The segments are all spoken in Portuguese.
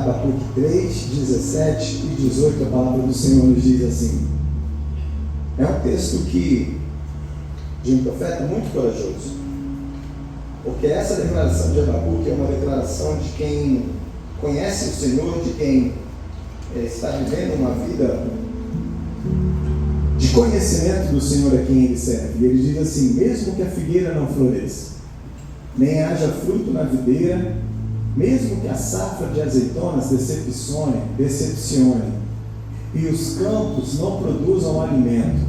Abacuque 3, 17 e 18, a palavra do Senhor nos diz assim. É um texto de um profeta muito corajoso, porque essa declaração de Abacuque é uma declaração de quem conhece o Senhor, de quem está vivendo uma vida de conhecimento do Senhor a quem ele serve. E ele diz assim: mesmo que a figueira não floresça, nem haja fruto na videira, mesmo que a safra de azeitonas decepcione, e os campos não produzam alimento,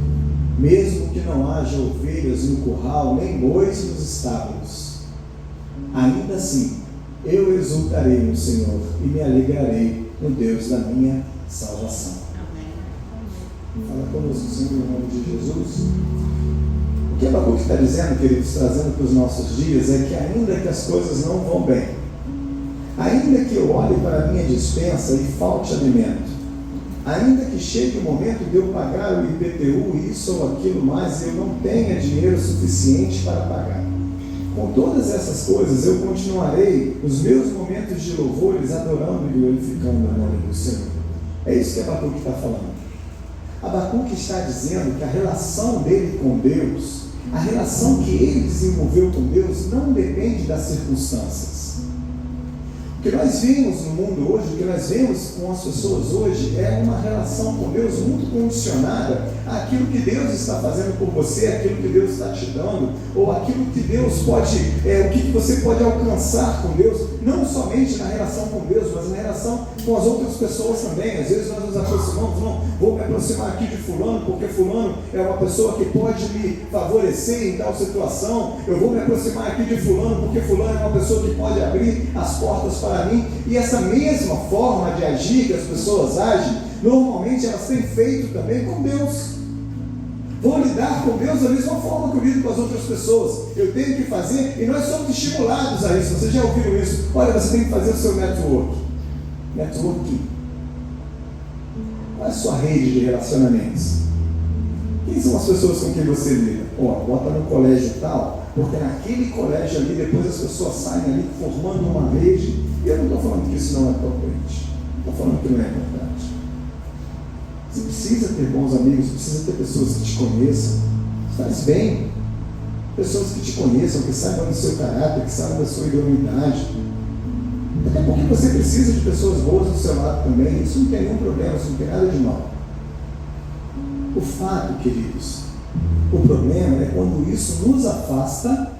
mesmo que não haja ovelhas no curral, nem bois nos estábulos, ainda assim eu exultarei no Senhor e me alegrarei no Deus da minha salvação. Amém. Fala conosco, Senhor, em nome de Jesus. O que Abacuque está dizendo, queridos, trazendo para os nossos dias, é que ainda que as coisas não vão bem, ainda que eu olhe para a minha despensa e falte alimento, ainda que chegue o momento de eu pagar o IPTU, isso ou aquilo mais, e eu não tenha dinheiro suficiente para pagar, com todas essas coisas eu continuarei os meus momentos de louvores adorando e glorificando o nome do Senhor. É isso que Abacuque está falando. Abacuque está dizendo que a relação dele com Deus, a relação que ele desenvolveu com Deus, não depende das circunstâncias. O que nós vemos no mundo hoje, o que nós vemos com as pessoas hoje, é uma relação com Deus muito condicionada àquilo que Deus está fazendo por você, aquilo que Deus está te dando, ou aquilo que Deus pode, o que você pode alcançar com Deus, não somente na relação com Deus, mas na relação com as outras pessoas também. Às vezes nós nos aproximamos, não, vou me aproximar aqui de fulano, porque fulano é uma pessoa que pode me favorecer em tal situação, eu vou me aproximar aqui de fulano, porque fulano é uma pessoa que pode abrir as portas para mim. E essa mesma forma de agir que as pessoas agem, normalmente elas têm feito também com Deus. Vou lidar com Deus da mesma forma que eu lido com as outras pessoas. Eu tenho que fazer, e nós somos estimulados a isso. Vocês já ouviram isso? Olha, você tem que fazer o seu network. Networking. Qual é a sua rede de relacionamentos? Quem são as pessoas com quem você lida? Bota no colégio tal, porque naquele colégio ali, depois as pessoas saem ali formando uma rede. E eu não estou falando que isso não é importante. Estou falando que não é importante. Você precisa ter bons amigos, precisa ter pessoas que te conheçam. Faz bem. Pessoas que te conheçam, que saibam do seu caráter, que saibam da sua idoneidade. Até porque você precisa de pessoas boas do seu lado também. Isso não tem nenhum problema, isso não tem nada de mal. O fato, queridos, o problema é quando isso nos afasta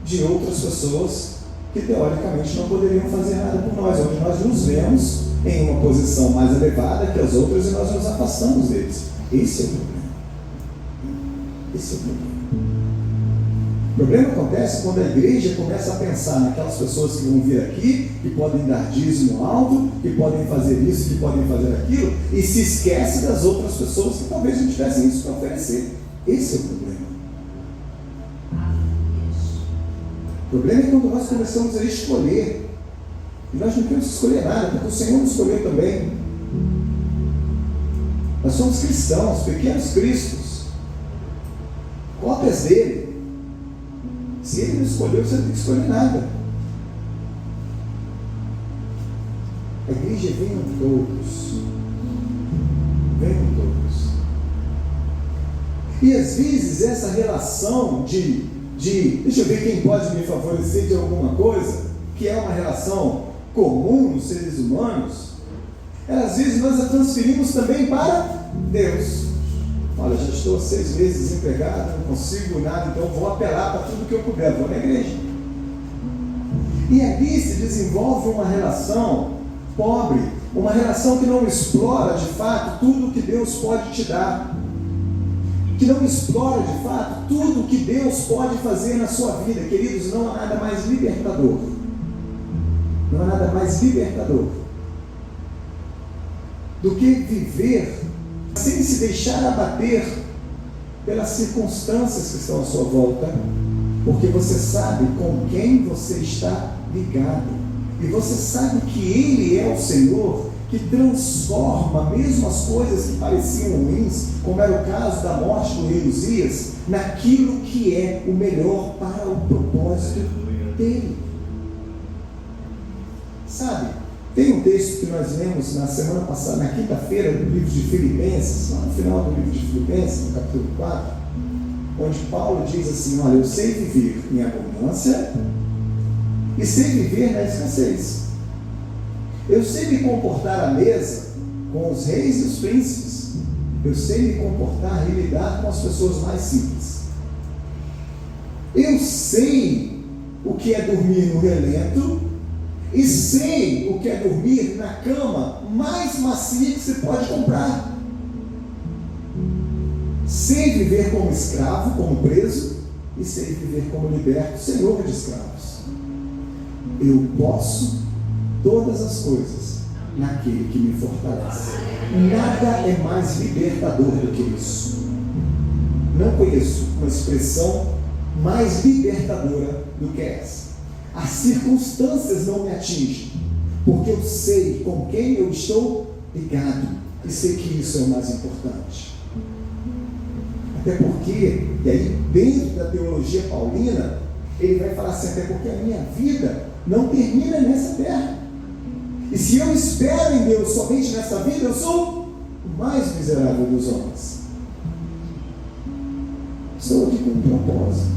de outras pessoas que teoricamente não poderiam fazer nada por nós, onde nós nos vemos em uma posição mais elevada que as outras e nós nos afastamos deles. Esse é o problema. Esse é o problema. O problema acontece quando a igreja começa a pensar naquelas pessoas que vão vir aqui, que podem dar dízimo alto, que podem fazer isso, que podem fazer aquilo, e se esquece das outras pessoas que talvez não tivessem isso para oferecer. Esse é o problema. O problema é quando nós começamos a escolher, e nós não temos que escolher nada, porque o Senhor nos escolheu também. Nós somos cristãos, pequenos cristos, cópias dele. Se ele nos escolheu, você não tem que escolher nada. A igreja venham todos. Venham todos. E às vezes essa relação de deixa eu ver quem pode me favorecer de alguma coisa, que é uma relação comum nos seres humanos, às vezes nós a transferimos também para Deus. Olha, já estou 6 meses desempregado, não consigo nada, então vou apelar para tudo que eu puder, vou na igreja. E ali se desenvolve uma relação pobre, uma relação que não explora de fato tudo que Deus pode te dar, que não explora de fato tudo que Deus pode fazer na sua vida. Queridos, não há nada mais libertador. Não há nada mais libertador do que viver sem se deixar abater pelas circunstâncias que estão à sua volta, porque você sabe com quem você está ligado, e você sabe que Ele é o Senhor que transforma mesmo as coisas que pareciam ruins, como era o caso da morte do rei Uzias, naquilo que é o melhor para o propósito dele. Sabe, Tem um texto que nós lemos na semana passada, na quinta-feira, do livro de Filipenses, lá no final do livro de Filipenses, no capítulo 4, onde Paulo diz assim: olha, eu sei viver em abundância e sei viver na escassez. Eu sei me comportar à mesa com os reis e os príncipes. Eu sei me comportar e lidar com as pessoas mais simples. Eu sei o que é dormir no relento e sei o que é dormir na cama mais macia que você pode comprar. Sei viver como escravo, como preso, e sei viver como liberto, senhor de escravos. Eu posso todas as coisas naquele que me fortalece. Nada é mais libertador do que isso. Não conheço uma expressão mais libertadora do que essa. As circunstâncias não me atingem, porque eu sei com quem eu estou ligado, e sei que isso é o mais importante. Até porque, e aí dentro da teologia paulina, ele vai falar assim: até porque a minha vida não termina nessa terra. E se eu espero em Deus somente nessa vida, eu sou o mais miserável dos homens. Estou aqui com um propósito.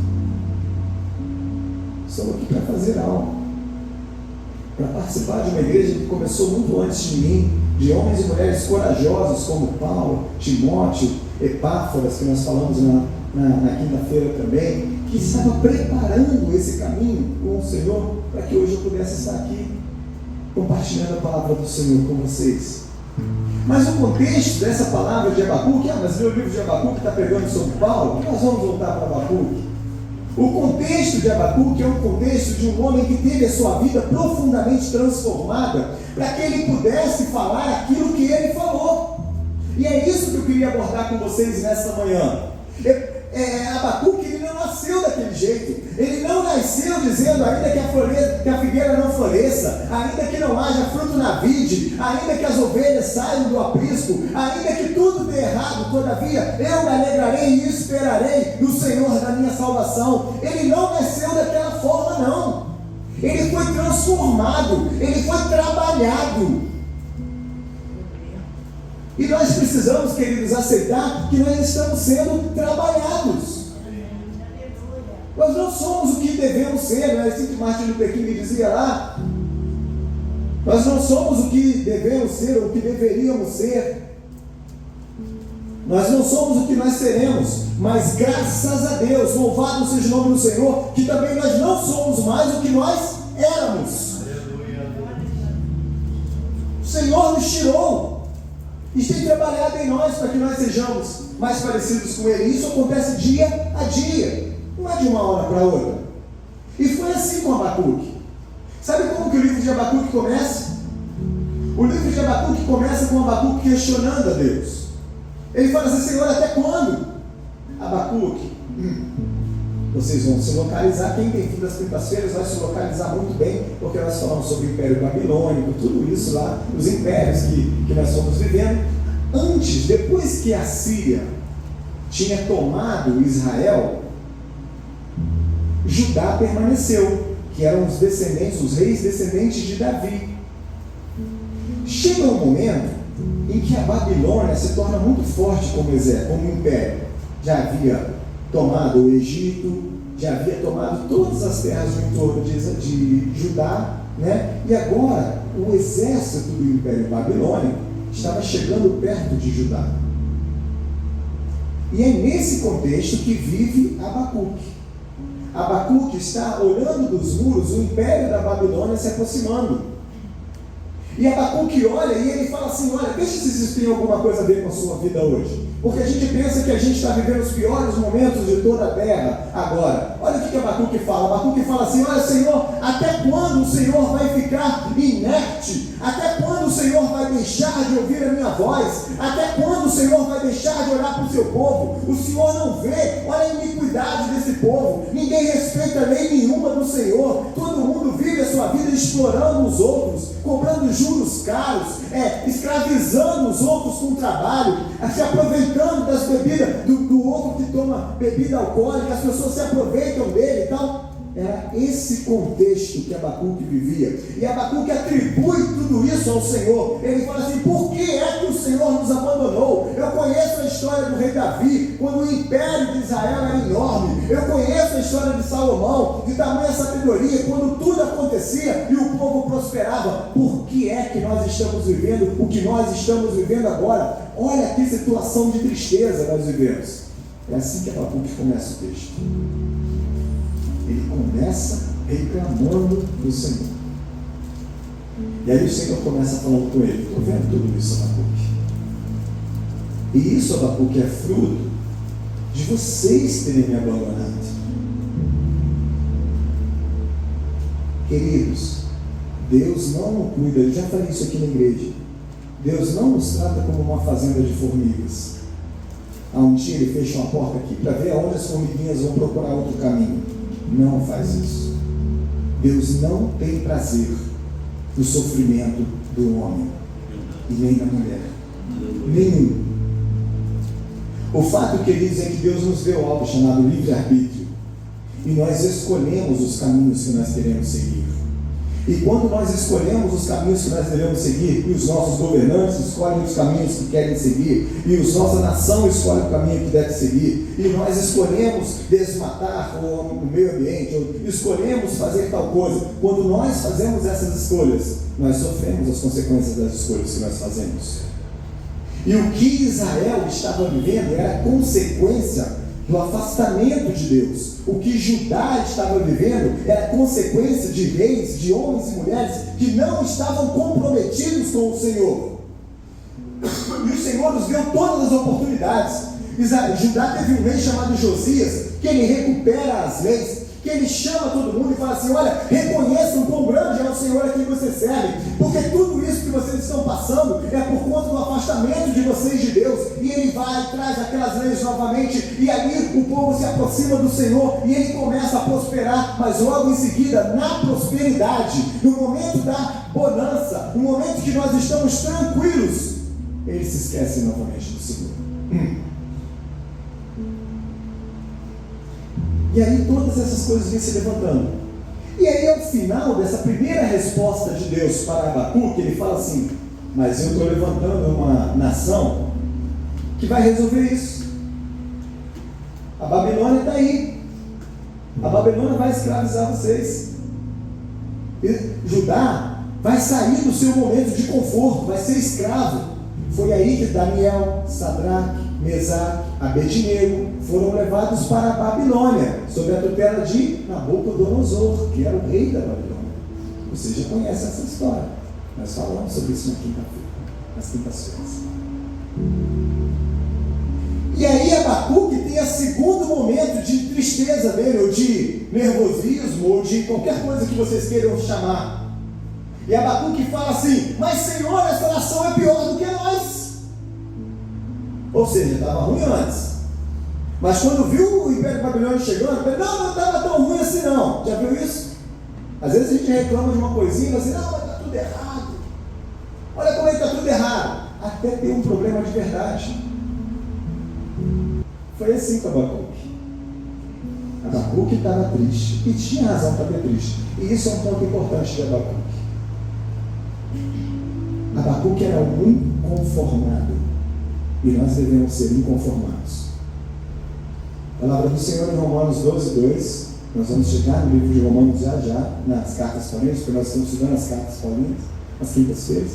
Estou aqui para fazer algo. Para participar de uma igreja que começou muito antes de mim, de homens e mulheres corajosos como Paulo, Timóteo, Epáfras, que nós falamos na quinta-feira também, que estava preparando esse caminho com o Senhor, para que hoje eu pudesse estar aqui compartilhando a palavra do Senhor com vocês. Mas o contexto dessa palavra de Abacuque, mas meu livro de Abacuque está pregando sobre Paulo, nós vamos voltar para Abacuque. O contexto de Abacuque é um contexto de um homem que teve a sua vida profundamente transformada, para que ele pudesse falar aquilo que ele falou. E é isso que eu queria abordar com vocês nesta manhã. Abacuque, ele não nasceu daquele jeito. Ele não nasceu dizendo: ainda que a figueira não floresça, ainda que não haja fruto na vide, ainda que as ovelhas saiam do aprisco, ainda que tudo dê errado, todavia eu me alegrarei e esperarei no Senhor da minha salvação. Ele não nasceu daquela forma, não. Ele foi transformado, ele foi trabalhado. E nós precisamos, queridos, aceitar que nós estamos sendo trabalhados. Nós não somos o que devemos ser, né? Assim que Martin Luther King dizia lá: nós não somos o que devemos ser, ou o que deveríamos ser. Nós não somos o que nós seremos, mas graças a Deus, louvado seja o nome do Senhor, que também nós não somos mais o que nós éramos. O Senhor nos tirou e tem trabalhado em nós para que nós sejamos mais parecidos com Ele. Isso acontece dia a dia, não é de uma hora para outra. E foi assim com Abacuque. Sabe como que o livro de Abacuque começa? O livro de Abacuque começa com Abacuque questionando a Deus. Ele fala assim: Senhor, até quando? Abacuque, vocês vão se localizar. Quem tem vindo às quintas-feiras vai se localizar muito bem, porque nós falamos sobre o Império Babilônico, tudo isso lá, os impérios que nós fomos vivendo. Depois que a Síria tinha tomado Israel, Judá permaneceu, que eram os descendentes, os reis descendentes de Davi. Chega um momento em que a Babilônia se torna muito forte como império. Já havia tomado o Egito, já havia tomado todas as terras no entorno de Judá, né? E agora o exército do Império Babilônico estava chegando perto de Judá. E é nesse contexto que vive Abacuque. Abacuque está olhando dos muros o Império da Babilônia se aproximando. E Abacuque olha e ele fala assim: olha, deixa se isso tem alguma coisa a ver com a sua vida hoje. Porque a gente pensa que a gente está vivendo os piores momentos de toda a terra agora. Olha o que Abacuque fala. Abacuque fala assim: olha, Senhor, até quando o Senhor vai ficar inerte? Até quando o Senhor vai deixar de ouvir a minha voz? Até quando o Senhor vai deixar de olhar para o seu povo? O Senhor não vê, olha a iniquidade desse povo. Ninguém respeita lei nenhuma do Senhor. Todo mundo vive a sua vida explorando os outros, cobrando juros caros, escravizando os outros com trabalho, se aproveitando das bebidas do outro que toma bebida alcoólica. As pessoas se aproveitam dele e tal. era esse contexto que Abacuque vivia. E Abacuque atribui tudo isso ao Senhor. Ele fala assim: por que é que o Senhor nos abandonou? Eu conheço a história do rei Davi, quando o império de Israel era enorme. Eu conheço a história de Salomão, de tamanha sabedoria, quando tudo acontecia e o povo prosperava. Por que é que nós estamos vivendo o que nós estamos vivendo agora? Olha que situação de tristeza nós vivemos. É assim que Abacuque começa o texto. Ele começa reclamando do Senhor. E aí o Senhor começa falando com ele: estou vendo tudo isso, Abacuque. E isso, Abacuque, é fruto de vocês terem me abandonado. Queridos, Deus não cuida, eu já falei isso aqui na igreja. Deus não nos trata como uma fazenda de formigas. Um dia ele fecha uma porta aqui para ver aonde as formiguinhas vão procurar outro caminho. Não faz isso. Deus não tem prazer no sofrimento do homem e nem da mulher. Nenhum. O fato, queridos, é que Deus nos deu algo chamado livre-arbítrio. E nós escolhemos os caminhos que nós queremos seguir. E quando nós escolhemos os caminhos que nós devemos seguir, e os nossos governantes escolhem os caminhos que querem seguir, e a nossa nação escolhe o caminho que deve seguir, e nós escolhemos desmatar o meio ambiente, ou escolhemos fazer tal coisa, quando nós fazemos essas escolhas, nós sofremos as consequências das escolhas que nós fazemos. E o que Israel estava vivendo era consequência do afastamento de Deus. O que Judá estava vivendo era consequência de reis, de homens e mulheres que não estavam comprometidos com o Senhor. E o Senhor nos deu todas as oportunidades. Judá teve um rei chamado Josias, que ele recupera as leis, que ele chama todo mundo e fala assim: olha, reconheçam quão grande é o Senhor a quem vocês servem, porque tudo isso que vocês estão passando é por conta do afastamento de vocês de Deus. E ele vai e traz aquelas leis novamente, e ali o povo se aproxima do Senhor, e ele começa a prosperar. Mas logo em seguida, na prosperidade, no momento da bonança, no momento que nós estamos tranquilos, ele se esquece novamente do Senhor. E aí todas essas coisas vêm se levantando. E aí ao final dessa primeira resposta de Deus para Abacuque, ele fala assim: mas eu estou levantando uma nação que vai resolver isso. A Babilônia está aí. A Babilônia vai escravizar vocês. E Judá vai sair do seu momento de conforto, vai ser escravo. Foi aí que Daniel, Sadraque, Mesaque, Abednego foram levados para a Babilônia, sob a tutela de Nabucodonosor, que era o rei da Babilônia. Você já conhece essa história. Nós falamos sobre isso nas quintas-feiras. E aí Abacuque tem o segundo momento de tristeza dele, ou de nervosismo, ou de qualquer coisa que vocês queiram chamar. E Abacuque fala assim: mas Senhor, essa nação é pior do que nós. Ou seja, estava ruim antes. Mas quando viu o Império Babilônico chegando, ele: não estava tão ruim assim não. Já viu isso? Às vezes a gente reclama de uma coisinha e fala assim: não, mas está tudo errado. Olha como é que está tudo errado. Até ter um problema de verdade. Foi assim com Abacuque. Abacuque estava triste. E tinha razão para ter triste. E isso é um ponto importante de Abacuque. Abacuque era um inconformado. E nós devemos ser inconformados. A palavra do Senhor em Romanos 12:2. Nós vamos chegar no livro de Romanos já, nas cartas paulinas, porque nós estamos estudando as cartas paulinas, nas quintas-feiras.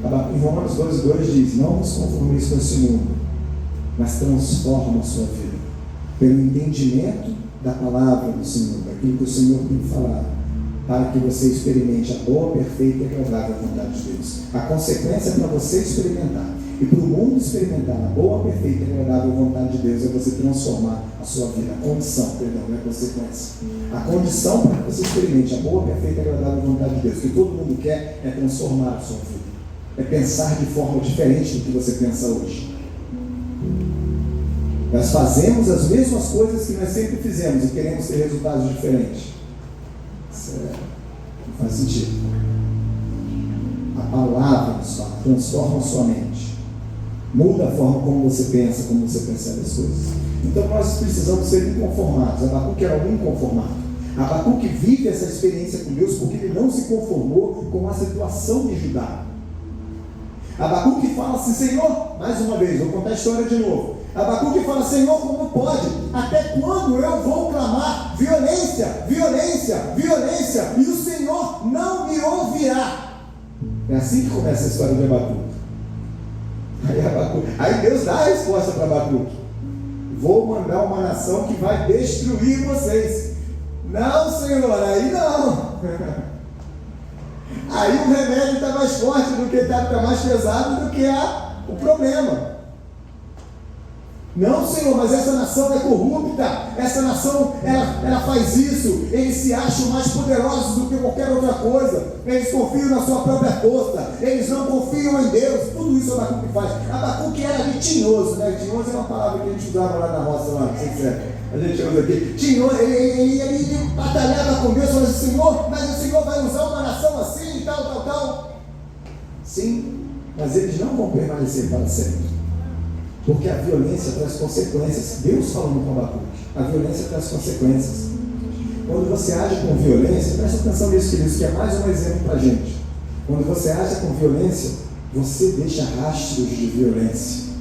Em Romanos 12:2 diz: não vos conformeis com esse mundo, mas transforma a sua vida pelo entendimento da palavra do Senhor, daquilo que o Senhor tem falado, para que você experimente a boa, perfeita e agradável vontade de Deus. A consequência para você experimentar e para o mundo experimentar a boa, perfeita e agradável vontade de Deus é você transformar a sua vida. A condição, perdão, não é consequência. A condição para que você experimente a boa, perfeita e agradável vontade de Deus, que todo mundo quer, é transformar a sua vida. É pensar de forma diferente do que você pensa hoje. Nós fazemos as mesmas coisas que nós sempre fizemos e queremos ter resultados diferentes. Não faz sentido. A palavra nos fala, transforma a sua mente. Muda a forma como você pensa, como você percebe as coisas. Então nós precisamos ser inconformados. Abacuque era um inconformado. Abacuque vive essa experiência com Deus porque ele não se conformou com a situação de Judá. Abacuque fala assim: Senhor, mais uma vez, vou contar a história de novo. Abacuque fala: Senhor, como pode? Até quando eu vou clamar violência, violência, violência, e o Senhor não me ouvirá? É assim que começa a história de Abacuque. Aí Deus dá a resposta para Abacuque: vou mandar uma nação que vai destruir vocês. Não, Senhor, aí não. Aí o remédio está mais forte do que está mais pesado do que o problema. Não, Senhor, mas essa nação é corrupta, essa nação, ela faz isso, eles se acham mais poderosos do que qualquer outra coisa, eles confiam na sua própria força, eles não confiam em Deus. Tudo isso Abacuque faz. Abacuque era de tinhoso, né? Tinhoso é uma palavra que a gente usava lá na roça, lá, não sei se é. A gente usa aqui. Tinhoso, ele batalhava com Deus, falando assim: Senhor, mas o Senhor vai usar uma nação assim e tal. Sim, mas eles não vão permanecer para sempre. Porque a violência traz consequências. Deus falando com Abacuque, a violência traz consequências. Quando você age com violência, presta atenção nisso, queridos, que é mais um exemplo para a gente. Quando você age com violência, você deixa rastros de violência.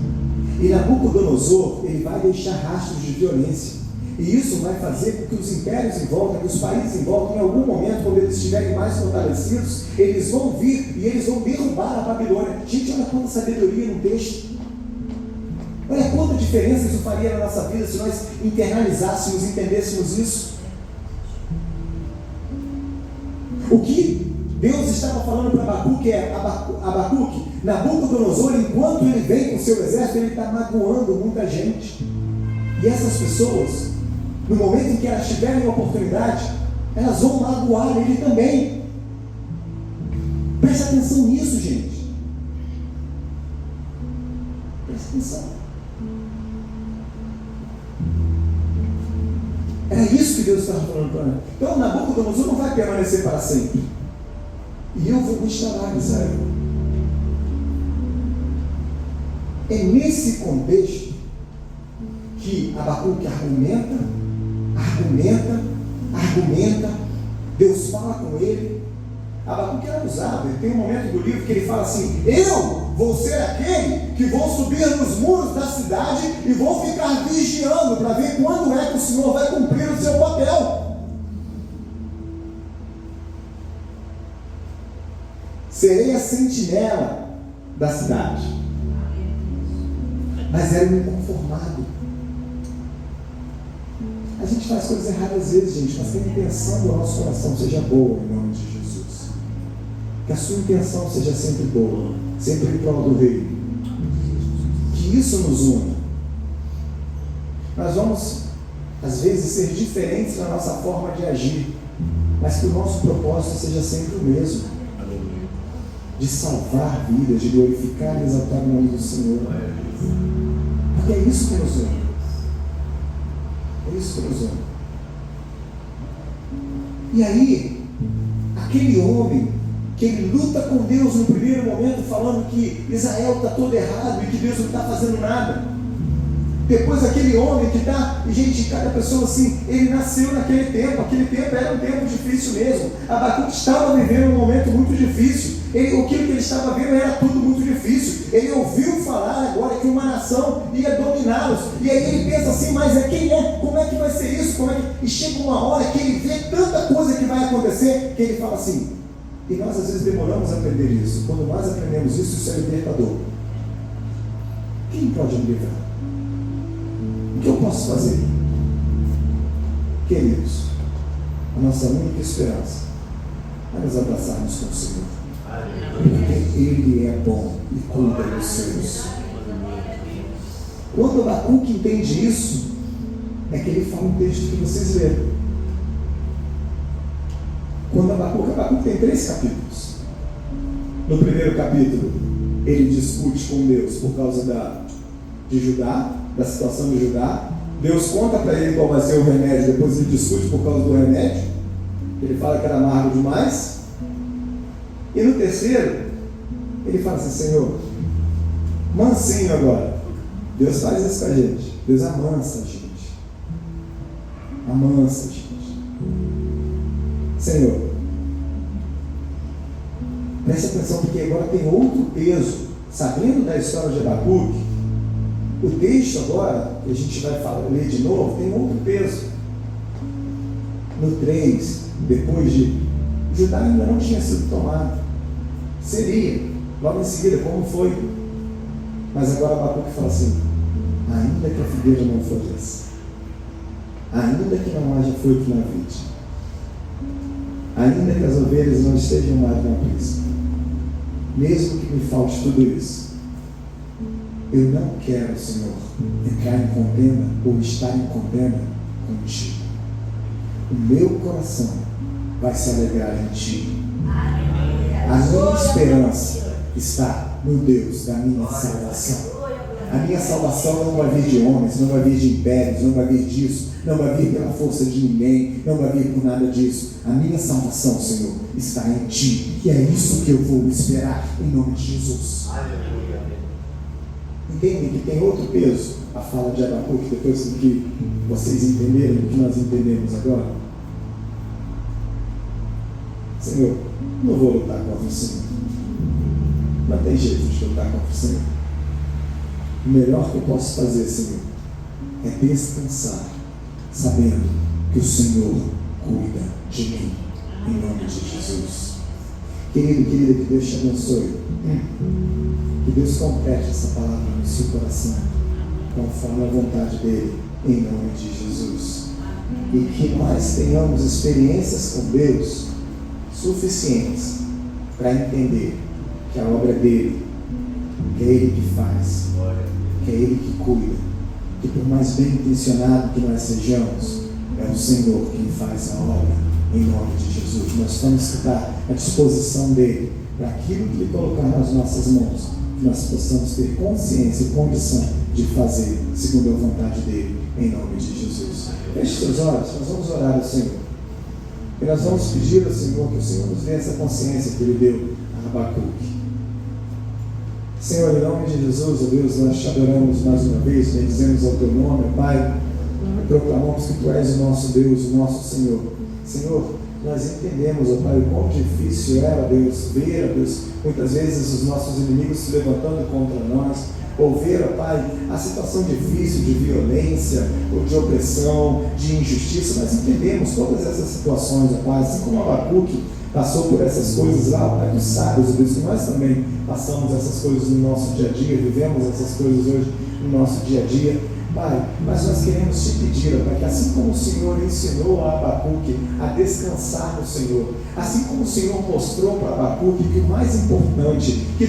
E Nabucodonosor, ele vai deixar rastros de violência. E isso vai fazer com que os impérios em volta, que os países em volta, em algum momento, quando eles estiverem mais fortalecidos, eles vão vir e eles vão derrubar a Babilônia. Gente, olha quanta sabedoria no texto. Olha quanta diferença isso faria na nossa vida se nós internalizássemos, entendêssemos isso. O que Deus estava falando para Abacuque é: Abacuque, Nabucodonosor, enquanto ele vem com o seu exército, ele está magoando muita gente. E essas pessoas, no momento em que elas tiverem a oportunidade, elas vão magoar ele também. Presta atenção nisso, gente. Presta atenção. Era isso que Deus estava falando para nós. Então Nabucodonosor não vai permanecer para sempre. E eu vou restaurar Israel. É nesse contexto que Abacuque argumenta. Deus fala com ele. Abacuque era usado. Ele tem um momento do livro que ele fala assim: eu vou ser aquele que vou subir nos muros da cidade e vou ficar vigiando para ver quando é que o Senhor vai cumprir o seu papel. Serei a sentinela da cidade. Mas era um inconformado. A gente faz coisas erradas às vezes, gente, mas tem que pensar que o nosso coração seja boa em nome de Jesus. Que a sua intenção seja sempre boa, sempre em prol do reino. Que isso nos une. Nós vamos, às vezes, ser diferentes na nossa forma de agir, mas que o nosso propósito seja sempre o mesmo: de salvar vidas, de glorificar e exaltar o nome do Senhor. Porque é isso que nos une. É isso que nos une. E aí, aquele homem que ele luta com Deus no primeiro momento, falando que Israel está todo errado e que Deus não está fazendo nada. Depois aquele homem que está, gente, cada pessoa assim, ele nasceu naquele tempo, aquele tempo era um tempo difícil mesmo. Abacuque estava vivendo um momento muito difícil. Aquilo que ele estava vendo era tudo muito difícil. Ele ouviu falar agora que uma nação ia dominá-los. E aí ele pensa assim: mas quem é? Como é que vai ser isso? E chega uma hora que ele vê tanta coisa que vai acontecer, que ele fala assim. E nós às vezes demoramos a aprender isso. Quando nós aprendemos isso é libertador. Quem pode me livrar? O que eu posso fazer? Queridos, a nossa única esperança é nos abraçarmos com o Senhor. Porque Ele é bom e cuida dos seus. Quando Abacuque entende isso, é que ele fala um texto que vocês leram. Quando Abacuque tem 3 capítulos. No primeiro capítulo, ele discute com Deus por causa de Judá, da situação de Judá. Deus conta para ele qual vai ser o remédio, depois ele discute por causa do remédio. Ele fala que era amargo demais. E no terceiro, ele fala assim: Senhor, mansinho agora. Deus faz isso com a gente. Deus amansa a gente. Amansa a gente. Senhor, preste atenção, porque agora tem outro peso. Sabendo da história de Abacuque, o texto agora, que a gente vai ler de novo, tem outro peso. No 3, depois de Judá ainda não tinha sido tomado. Seria, logo em seguida, como foi. Mas agora Abacuque fala assim: ainda que a figueira não floresça, ainda que não haja fruto na vide, ainda que as ovelhas não estejam mais na prisca, mesmo que me falte tudo isso, eu não quero, Senhor, entrar em contenda ou estar em contenda contigo. O meu coração vai se alegrar em ti. A minha esperança está no Deus da minha salvação. A minha salvação não vai vir de homens, não vai vir de impérios, não vai vir disso, não vai vir pela força de ninguém, não vai vir por nada disso. A minha salvação, Senhor, está em ti. E é isso que eu vou esperar, em nome de Jesus. Entendem que tem outro peso a fala de Abacuque, depois do que vocês entenderam, do que nós entendemos agora? Senhor, não vou lutar contra o Senhor. Não tem jeito de lutar contra o Senhor. O melhor que eu posso fazer, Senhor, é descansar, sabendo que o Senhor cuida de mim, em nome de Jesus. Querido, querida, que Deus te abençoe. Que Deus complete essa palavra no seu coração, conforme a vontade dEle, em nome de Jesus. E que nós tenhamos experiências com Deus suficientes para entender que a obra é dEle, que é Ele que faz, que é Ele que cuida, que por mais bem intencionado que nós sejamos, é o Senhor quem faz a obra, em nome de Jesus. Nós temos que estar à disposição dEle para aquilo que Ele colocar nas nossas mãos, que nós possamos ter consciência e condição de fazer segundo a vontade dEle, em nome de Jesus. Feche seus olhos, nós vamos orar ao Senhor. E nós vamos pedir ao Senhor que o Senhor nos dê essa consciência que Ele deu a Abacuque. Senhor, em nome de Jesus, ó Deus, nós te adoramos mais uma vez, bendizemos ao Teu nome, Pai, e proclamamos que Tu és o nosso Deus, o nosso Senhor. Senhor, nós entendemos, ó Pai, o quão difícil é, ó Deus, ver, ó Deus, muitas vezes os nossos inimigos se levantando contra nós, ou ver, ó Pai, a situação difícil de violência, ou de opressão, de injustiça. Nós entendemos todas essas situações, ó Pai, assim como Abacuque passou por essas coisas lá, Pai, Tu sabes, ó Deus, que nós também passamos essas coisas no nosso dia a dia, vivemos essas coisas hoje no nosso dia a dia. Pai, mas nós queremos te pedir, ó Pai, que assim como o Senhor ensinou a Abacuque a descansar no Senhor, assim como o Senhor mostrou para Abacuque que o mais importante, que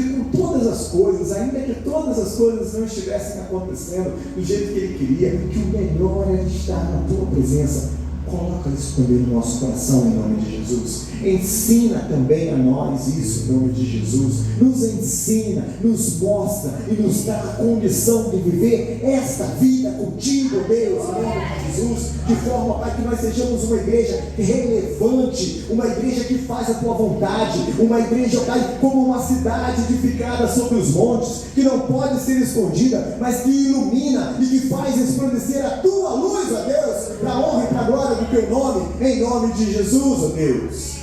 com todas as coisas, ainda que todas as coisas não estivessem acontecendo do jeito que Ele queria, que o melhor é estar na Tua presença. Coloca isso também no nosso coração, em nome de Jesus. Ensina também a nós isso, em nome de Jesus. Nos ensina, nos mostra e nos dá a condição de viver esta vida contigo, Deus, em nome de Jesus, de forma, Pai, que nós sejamos uma igreja relevante, uma igreja que faz a Tua vontade, uma igreja, Pai, como uma cidade edificada sobre os montes, que não pode ser escondida, mas que ilumina e que faz resplandecer a Tua luz, ó Deus, para a honra e para a glória do Teu nome, em nome de Jesus, ó Deus.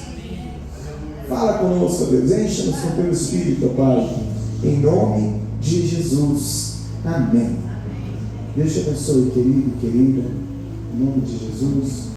Fala conosco, ó Deus, encha-nos com Teu Espírito, ó Pai, em nome de Jesus. Amém. Deus te abençoe, querido, querida, em nome de Jesus.